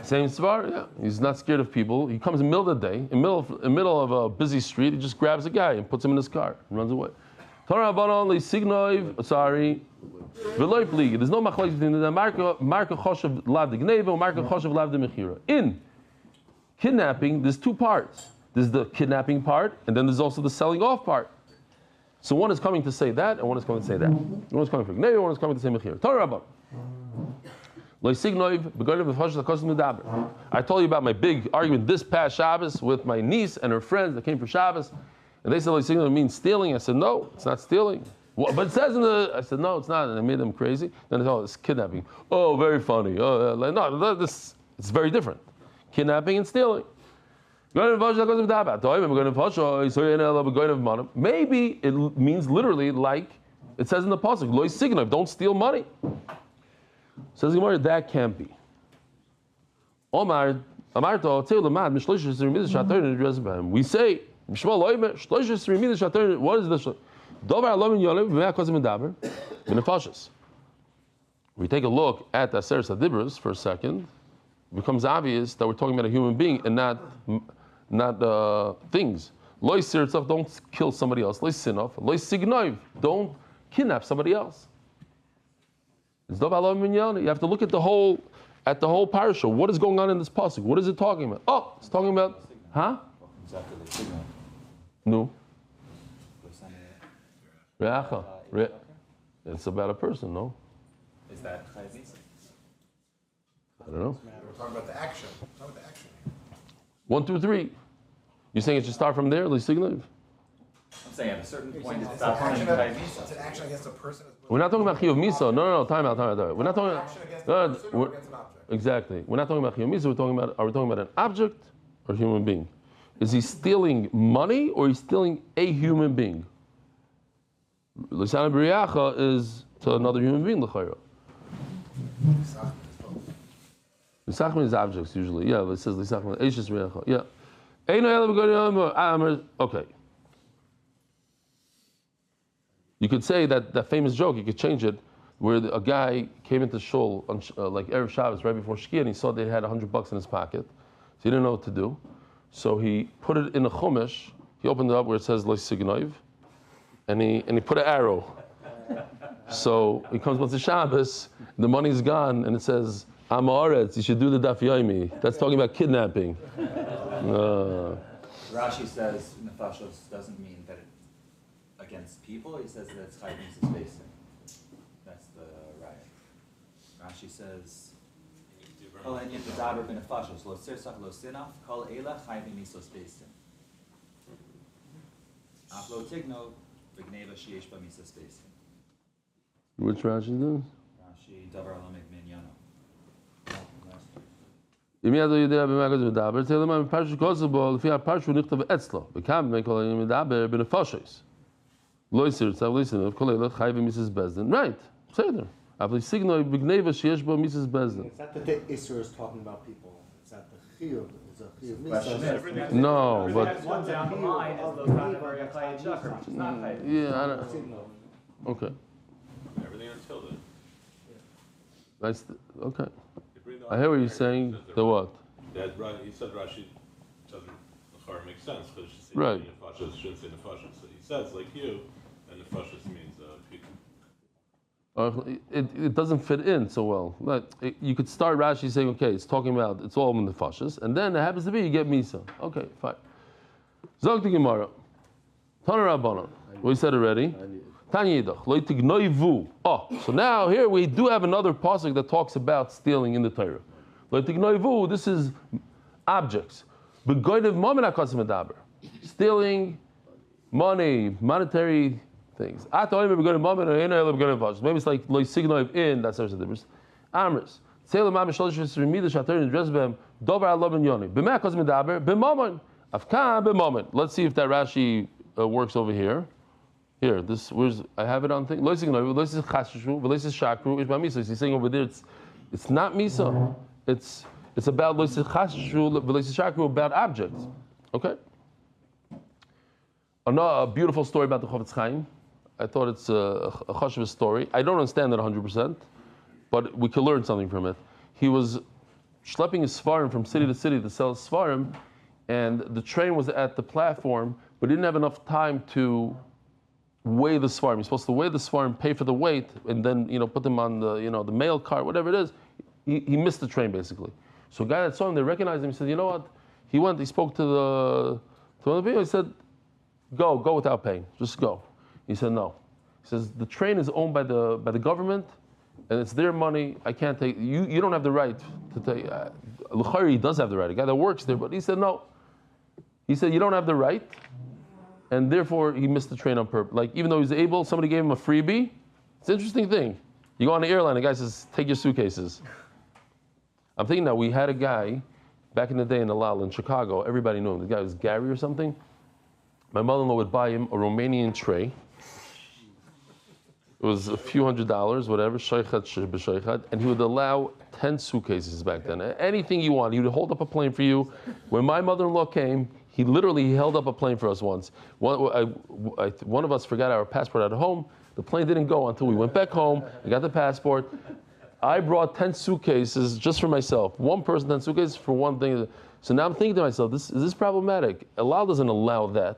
A: Same svara, yeah. He's not scared of people. He comes in the middle of the day, in the middle of a busy street, he just grabs a guy and puts him in his car and runs away. There's no machlokes between the marka choshev lav de gneva and marka choshev lav de mechira. In kidnapping, there's two parts. There's the kidnapping part, and then there's also the selling off part. So one is coming to say that, and one is coming to say that. One is coming for gneva, one is coming to say mechira. Torah about. I told you about my big argument this past Shabbos with my niece and her friends that came for Shabbos, and they said means stealing. I said no, it's not stealing. Well, but it says in the. I said no, it's not, and I made them crazy. Then they thought it's kidnapping. Oh, very funny. Oh, no, this it's very different. Kidnapping and stealing. Maybe it means literally like it says in the pasuk, "Lo signav," don't steal money. Says Gemara, that can't be. We say, what is this? We take a look at the Aseres HaDibros for a second. It becomes obvious that we're talking about a human being and not things. Lo sirtzach, don't kill somebody else. Lo sinov, lo signov, don't kidnap somebody else. You have to look at the whole parasha. What is going on in this pasuk? What is it talking about? Oh, it's talking about, huh? No. Reacha. It's about a person, no?
E: Is that
A: I don't know.
F: We're talking about the action.
A: 1, 2, 3. You're saying it should start from there, Li Signav?
E: I'm saying at a certain point
F: It's an action against a person.
A: We're not talking about Chiyuv Misa. No. Time out. We're not talking
F: Action against
A: about.
F: a person or against an object.
A: Exactly. We're not talking about Chiyuv Misa. Are we talking about an object or a human being? Is he stealing money or is he stealing a human being? Lisana B'riyacha is to another human being, l'chayra. Lisachman is objects usually. Yeah, it says Lisachman. Eishes Riyacha. Yeah. Okay. You could say that famous joke, you could change it, where a guy came into shul on like Erev Shabbos right before Shkia, and he saw they had $100 in his pocket. So he didn't know what to do. So he put it in a chumash. He opened it up where it says Lo Signoiv, and he put an arrow. So he comes once to Shabbos, the money's gone, and it says Am Haaretz. You should do the Daf Yomi. That's talking about kidnapping.
E: Rashi says nefashos doesn't mean that it against people. He says that it's chayvim suspecting. That's the right. Rashi says, "Kol enyan v'daber b'nefashos lo sirsach lo sinaf kol eila chayvim suspecting." Af lo tigno v'gneva sheyesh ba suspecting.
A: Which Rashi does?
E: Rashi davar lo minyano.
A: אם ידו יודע במה כזה מדבר, תהיה למה מפרש כוסו בו, לפי הפרש הוא נכתב אצלו, וכמה מכל היום מדבר בנפשוס. לא יסיר, צו לא יסיר, כל אלה חי ומיסס בזדן. Right, בסדר. אבל סיגנוי בגניבה שיש בו מיסס בזדן.
G: Is that the Isser is talking about people? Is that the Chiyuv? Is a Chiyuv Misa?
A: No, but...
D: One down the line is those kind of very chayim shakar, which is not chayim.
A: Yeah, I don't... Okay.
B: Everything until then.
A: Nice. Okay. I hear what you're saying. The what?
B: That he said Rashi doesn't make sense because she
A: Right.
B: nefashos shouldn't say nefashos. So he says like you, and nefashos means people.
A: It doesn't fit in so well. You could start Rashi saying, okay, it's talking about, it's all in the fashas, and then it happens to be, you get Misa. Okay, fine. Zog the Gemara. Tana Rabbanon. We said already. Tanya Yidach. Lo tignoivu. Oh, so now here we do have another pasuk that talks about stealing in the Torah. Lo tignoivu, this is objects. Begoidev momen hakasim medaber. Stealing money, monetary things. Maybe it's like lo signoiv in, that's the difference. Amris. Tzelim mamish sholish v'srimidah shater in dresbem dover alo Binyomin. B'meh hakasim medaber b'momen. Afkan b'momen. Let's see if that Rashi works over here. Here, I have it on thing. He's saying over there, it's not misa. It's about about objects. Okay. A beautiful story about the Chofetz Chaim. I thought it's a chashuv story. I don't understand it 100%, but we can learn something from it. He was schlepping his svarim from city to city to sell his svarim, and the train was at the platform, but didn't have enough time to weigh the svarim. He's supposed to weigh the svarim, pay for the weight, and then put them on the the mail cart, whatever it is. He missed the train basically. So a guy that saw him, they recognized him. He said, "You know what?" He went. He spoke to one of the people. He said, "Go without paying. Just go." He said, "No." He says, "The train is owned by the government, and it's their money. I can't take. You don't have the right to take." L'chari does have the right. A guy that works there, but he said no. He said, "You don't have the right." And therefore, he missed the train on purpose. Like, even though he was able, somebody gave him a freebie. It's an interesting thing. You go on the airline, the guy says, "Take your suitcases." I'm thinking now, we had a guy back in the day in Alal in Chicago. Everybody knew him. The guy was Gary or something. My mother-in-law would buy him a Romanian tray. It was a few $100s, whatever, and he would allow 10 suitcases back then. Anything you want. He would hold up a plane for you. When my mother-in-law came, he literally held up a plane for us once. One of us forgot our passport at home. The plane didn't go until we went back home. We got the passport. I brought 10 suitcases just for myself. One person, 10 suitcases for one thing. So now I'm thinking to myself, is this problematic? Allah doesn't allow that.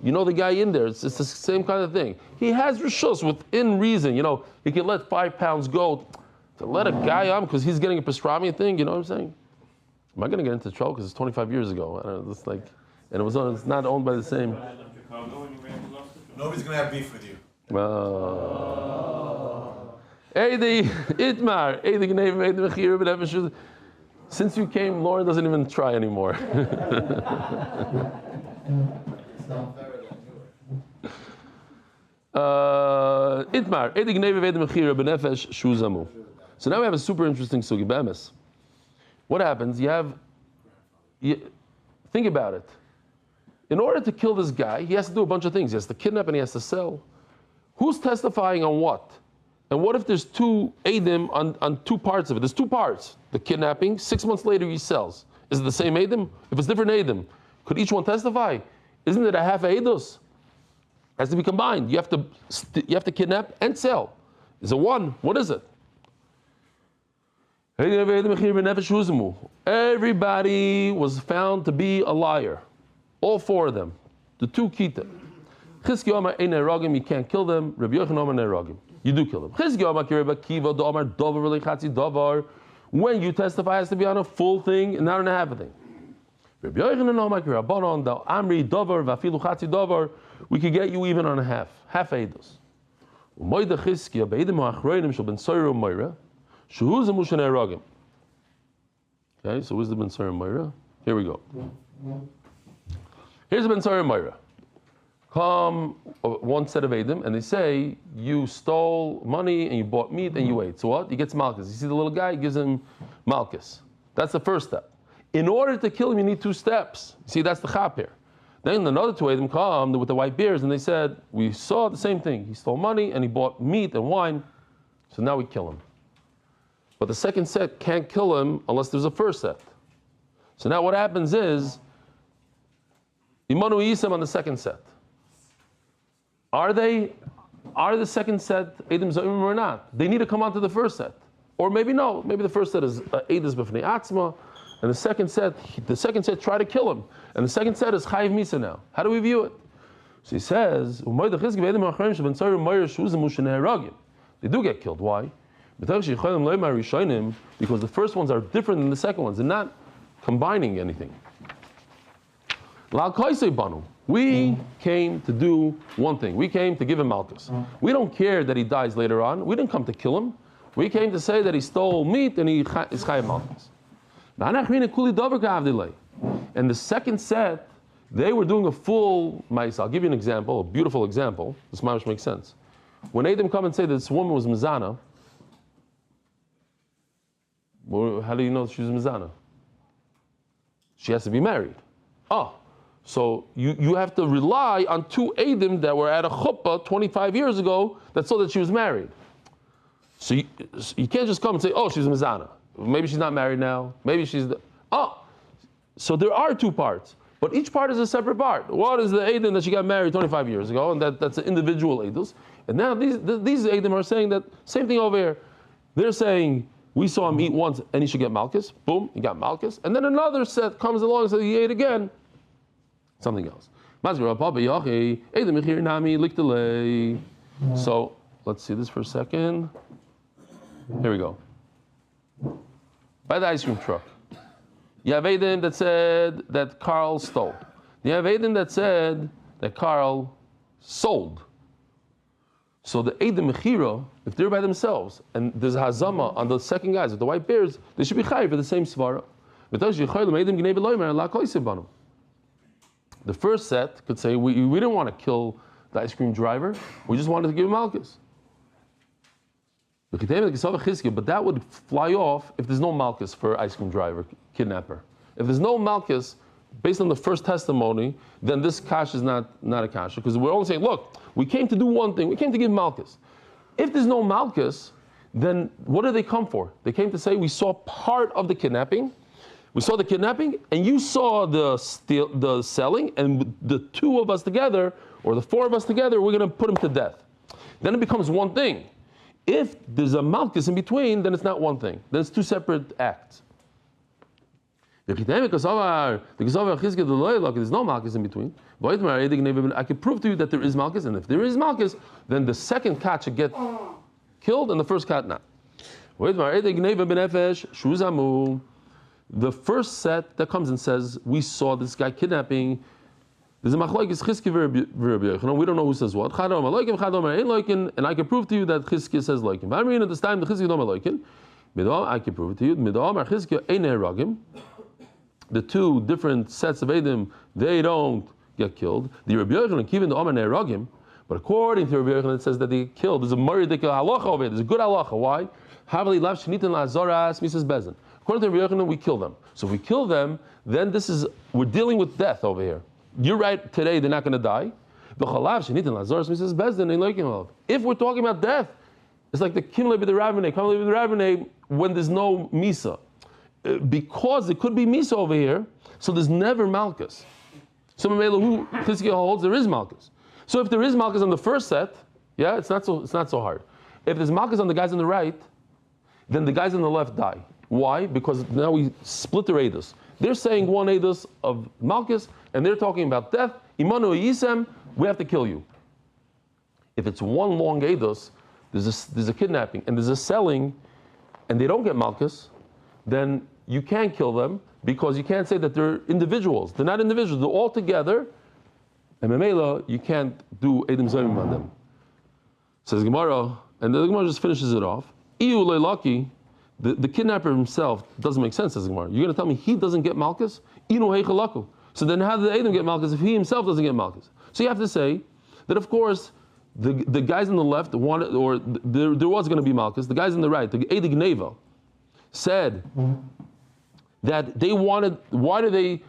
A: The guy in there, it's the same kind of thing. He has rishus within reason. He can let 5 pounds go to let a guy on because he's getting a pastrami thing. You know what I'm saying? Am I going to get into trouble because it's 25 years ago? I don't know, it's like, and it's not owned by the same.
F: Nobody's gonna have beef with you.
A: Since you came, Lauren doesn't even try anymore. So now we have a super interesting sugi b'emes. What happens? Think about it. In order to kill this guy, he has to do a bunch of things. He has to kidnap and he has to sell. Who's testifying on what? And what if there's two Eidim on two parts of it? There's two parts. The kidnapping, 6 months later he sells. Is it the same Eidim? If it's different Eidim, Could each one testify? Isn't it a half edus? Has to be combined. You have to kidnap and sell. Is it one? What is it? Everybody was found to be a liar. All four of them. The two kita. You can't kill them. You do kill them. When you testify, it has to be on a full thing and not on a half a thing. We could get you even on a half eidos. Okay, so where's the Ben Sarah Moira? Here we go. Here's the Ben Sarah Moira. Come one set of Edom and they say, you stole money and you bought meat and you ate. So what? He gets Malchus. You see the little guy? He gives him Malchus. That's the first step. In order to kill him, you need two steps. See, that's the chap here. Then another two Edom come with the white beards and they said, we saw the same thing. He stole money and he bought meat and wine. So now we kill him. But the second set can't kill him unless there's a first set. So now what happens is, Imanu Yisem on the second set. Are the second set Edom Zoimim or not? They need to come onto the first set. Or maybe no, maybe the first set is Edis B'fnei Atzma, and the second set try to kill him. And the second set is Chayiv Misa now. How do we view it? So he says, they do get killed. Why? Because the first ones are different than the second ones. They're not combining anything. We came to do one thing. We came to give him Malchus. We don't care that he dies later on. We didn't come to kill him. We came to say that he stole meat and he is Chayiv Malchus. And the second set, they were doing a full Ma'is. I'll give you an example, a beautiful example. This might make sense. When Edom come and say that this woman was Mizana, well, how do you know she was Mizana? She has to be married. So you have to rely on two Edom that were at a chuppah 25 years ago that saw that she was married. So you can't just come and say, she's Mizana. Maybe she's not married now. Maybe she's So there are two parts, but each part is a separate part. One is the Edom that she got married 25 years ago, and that's an individual Edom. And now these Edom are saying that same thing over here. They're saying, we saw him eat once and he should get Malchus. Boom, he got Malchus. And then another set comes along and says he ate again. Something else. So let's see this for a second. Here we go. By the ice cream truck. You have Edom that said that Carl stole. You have Edom that said that Carl sold. So the Edom Mechira, if they're by themselves, and there's Hazama on the second guys with the white beards, they should be chayiv for the same svara. The first set could say, we didn't want to kill the ice cream driver, we just wanted to give him Malchus. But that would fly off if there's no Malchus for ice cream driver, kidnapper. If there's no Malchus, based on the first testimony, then this kash is not a kash. Because we're only saying, look, we came to do one thing, we came to give Malchus. If there's no Malchus, then what do they come for? They came to say, we saw part of the kidnapping, and you saw the selling, and the two of us together, or the four of us together, we're going to put him to death. Then it becomes one thing. If there's a Malchus in between, then it's not one thing. Then it's two separate acts. There's no Malchus in between. I can prove to you that there is Malchus, and if there is Malchus, then the second cat should get killed, and the first cat not. The first set that comes and says, we saw this guy kidnapping, there's a machlokes Chizki v'Rabbi. We don't know who says what. And I can prove to you that Chizki says loikin. But I'm reading at this time the Chizki don't loikin. I can prove it to you. The two different sets of Edom, they don't get killed. The Rabbi Yochanan and Kivin the Omer Ne'eragim. But according to Rabbi Yochanan, it says that they get killed. There's a Margit halacha over here. There's a good halacha. Why? Havali lav shenitin la'zoras misas bezin. According to Rabbi Yochanan, we kill them. So if we kill them, then we're dealing with death over here. You're right, today they're not going to die. If we're talking about death, it's like the Kimle b'the when there's no Misa. Because it could be Misa over here, so there's never Malchus. So Mamela, who Chizkiah holds there is Malchus. So if there is Malchus on the first set, yeah, it's not so hard. If there's Malchus on the guys on the right, then the guys on the left die. Why? Because now we split their edus. They're saying one edus of Malchus, and they're talking about death. Imanu Yisem, we have to kill you. If it's one long edus, there's a kidnapping and there's a selling, and they don't get Malchus, then you can't kill them because you can't say that they're individuals. They're not individuals. They're all together, and Memela, you can't do Edom Zayim on them. Says Gemara, and the Gemara just finishes it off. Iu Leilaki, the kidnapper himself doesn't make sense, says Gemara. You're going to tell me he doesn't get Malchus? Inu Heichalaku. So then how did the Edom get Malchus if he himself doesn't get Malchus? So you have to say that, of course, the guys on the left wanted, or there was going to be Malchus. The guys on the right, the Edig Neva, said that they wanted. Why do they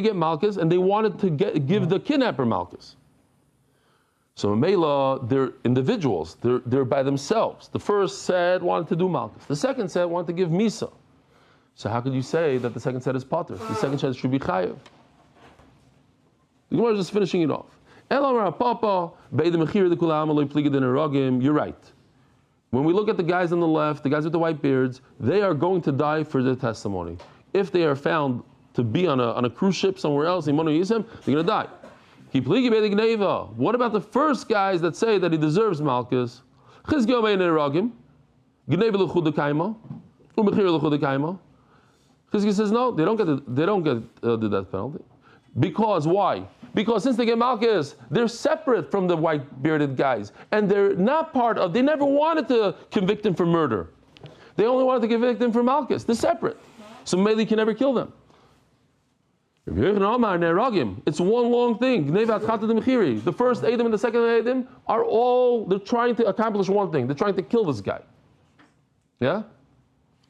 A: get Malchus? And they wanted to give the kidnapper Malchus. So in Mela, they're individuals. They're by themselves. The first set wanted to do Malchus. The second set wanted to give Misa. So how could you say that the second set is Potter? The second set should be Chayev. The Gemara is just finishing it off. You're right. When we look at the guys on the left, the guys with the white beards, they are going to die for their testimony. If they are found to be on a cruise ship somewhere else, they're going to die. What about the first guys that say that he deserves Malchus? Chizkiah says no, they don't get the death penalty. Because why? Because since they get Malchus, they're separate from the white bearded guys, and they're not part of. They never wanted to convict him for murder. They only wanted to convict him for Malchus. They're separate, so Meli can never kill them. It's one long thing. The first Edom and the second Edom they're trying to accomplish one thing. They're trying to kill this guy. Yeah?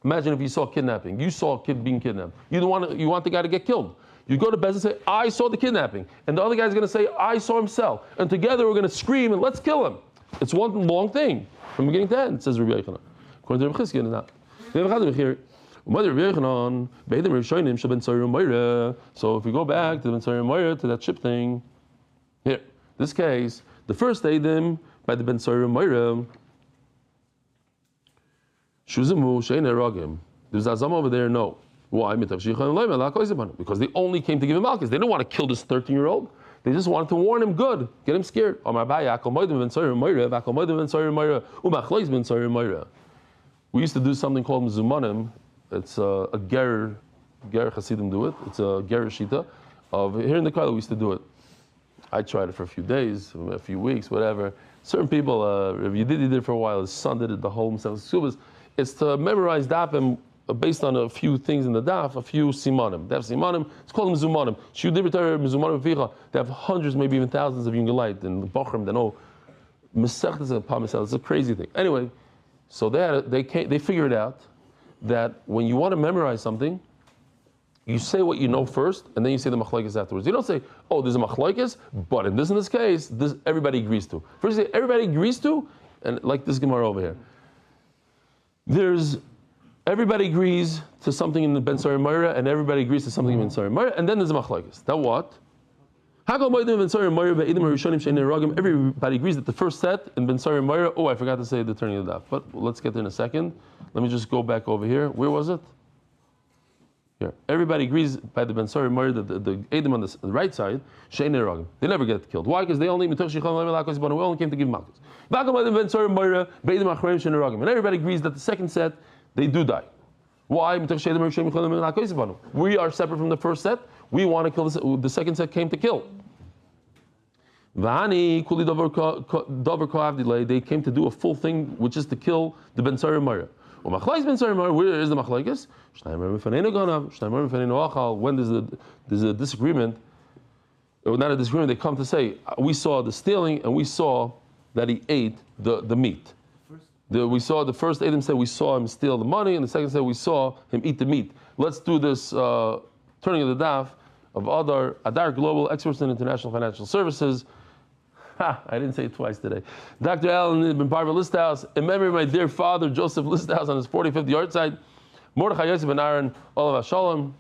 A: Imagine if you saw kidnapping. You saw a kid being kidnapped. You want the guy to get killed. You go to Bez and say, I saw the kidnapping. And the other guy's going to say, I saw him sell. And together we're going to scream and let's kill him. It's one long thing. From beginning to end, says Rabbi Yochanan. According to Rabbi Chizkiah, not. So if we go back to the Ben Tzari Moira, to that ship thing, here, this case, the first Edom by the Ben Tzari Moira, Shuzamu Shein Eragim. There's Azam over there, no. Why? Because they only came to give him Malchus. They didn't want to kill this 13-year-old. They just wanted to warn him good, get him scared. We used to do something called Mizumanim. It's a Ger Hasidim do it. It's a Ger Shita. Here in the Kala we used to do it. I tried it for a few days, a few weeks, whatever. Certain people, Rabbi Yedidi did it for a while, his son did it, the whole Subas. It's to memorize dafim based on a few things in the daf, a few simanim. They have simanim, it's called mizumanim. They have hundreds, maybe even thousands of Yungelite and Bachram, they know Mesechtes and Parnassah. It's a crazy thing. Anyway, so they figured out that when you want to memorize something, you say what you know first, and then you say the machlokes afterwards. You don't say, oh, there's a machlokes, but in this case, this everybody agrees to. First you say, everybody agrees to, and like this Gemara over here. Everybody agrees to something in the Ben Tzari Moira, and everybody agrees to something in Ben Tzari Moira, and then there's a machlokes. Now what? Everybody agrees that the first set in Ben Tzari Moira, I forgot to say the turning of the daf, but let's get there in a second. Let me just go back over here. Where was it? Here. Everybody agrees by the Ben Tzari Moira that the Edom on the right side, they never get killed. Why? Because they only came to give Malchus. And everybody agrees that the second set, they do die. Why? We are separate from the first set. We want to kill the second set came to kill. They came to do a full thing, which is to kill the Ben Tzari Moira. Where is the machlokes? When there's a disagreement, or not a disagreement, they come to say, we saw the stealing and we saw that he ate the meat. We saw the first Edom said we saw him steal the money, and the second said we saw him eat the meat. Let's do this turning of the daf of Adar Global Experts in International Financial Services. I didn't say it twice today. Dr. Alan Ben Parva Listhouse, in memory of my dear father, Joseph Listhouse, on his 45th yard side. Mordechai Yosef Ben Aaron, all of us shalom.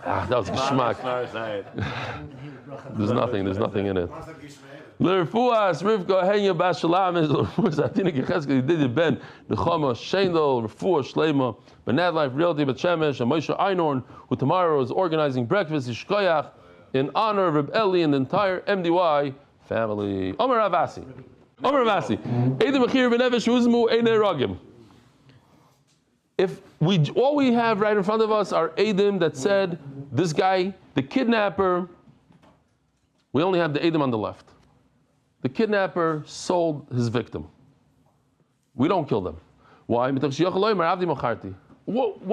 A: That was geschmack. There's nothing in it. Lirfo Rivka Henya Bashalam is Alte Nechama did Ben Nechama Shendel Rafua Shlema Benad Life Realty Shemesh and Moshe Einorn, who tomorrow is organizing breakfast Yishkoyach in honor of Reb Eli and the entire MDY family. Omer Ravasi. Edim Achir Benevesh Uzmu Eine Ragim. If all we have right in front of us are Edim that said this guy, the kidnapper, we only have the Edim on the left. The kidnapper sold his victim. We don't kill them. Why? What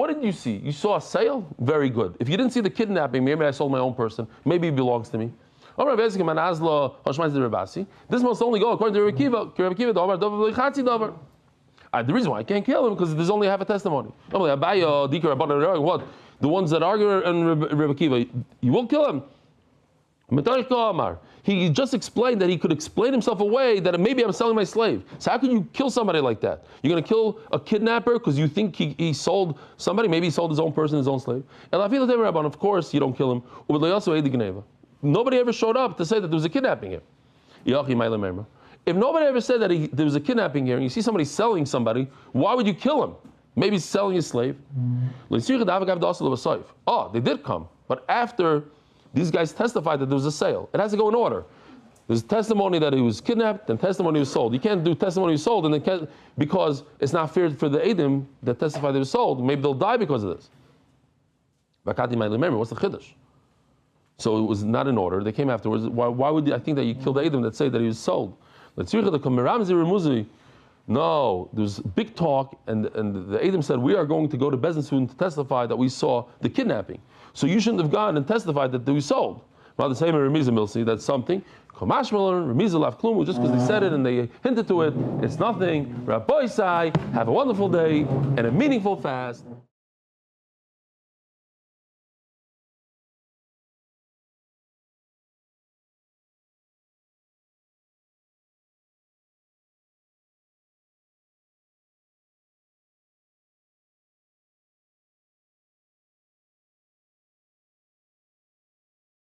A: did you see? You saw a sale? Very good. If you didn't see the kidnapping, maybe I sold my own person. Maybe it belongs to me. This must only go according to Rabbi Akiva. The reason why I can't kill him because there's only half a testimony. What? The ones that argue and Rabbi Akiva, you will kill him. He just explained that he could explain himself away that maybe I'm selling my slave. So how can you kill somebody like that? You're going to kill a kidnapper because you think he sold somebody? Maybe he sold his own person, his own slave. And of course you don't kill him. Nobody ever showed up to say that there was a kidnapping here. If nobody ever said that there was a kidnapping here and you see somebody selling somebody, why would you kill him? Maybe he's selling his slave. Oh, they did come. But after these guys testified that there was a sale, it has to go in order. There's testimony that he was kidnapped and testimony he was sold. You can't do testimony he was sold and then because it's not fair for the Edim that testified that he was sold. Maybe they'll die because of this. What's the chiddush? So it was not in order. They came afterwards. Why would I think that you killed the Edim that say that he was sold? No, there's big talk, and the Edim said, we are going to go to Bezdin soon to testify that we saw the kidnapping. So you shouldn't have gone and testified that we sold. Well, the same Remiza Milsi, that's something. Just because they said it and they hinted to it, it's nothing. Rabbi Sai, have a wonderful day and a meaningful fast.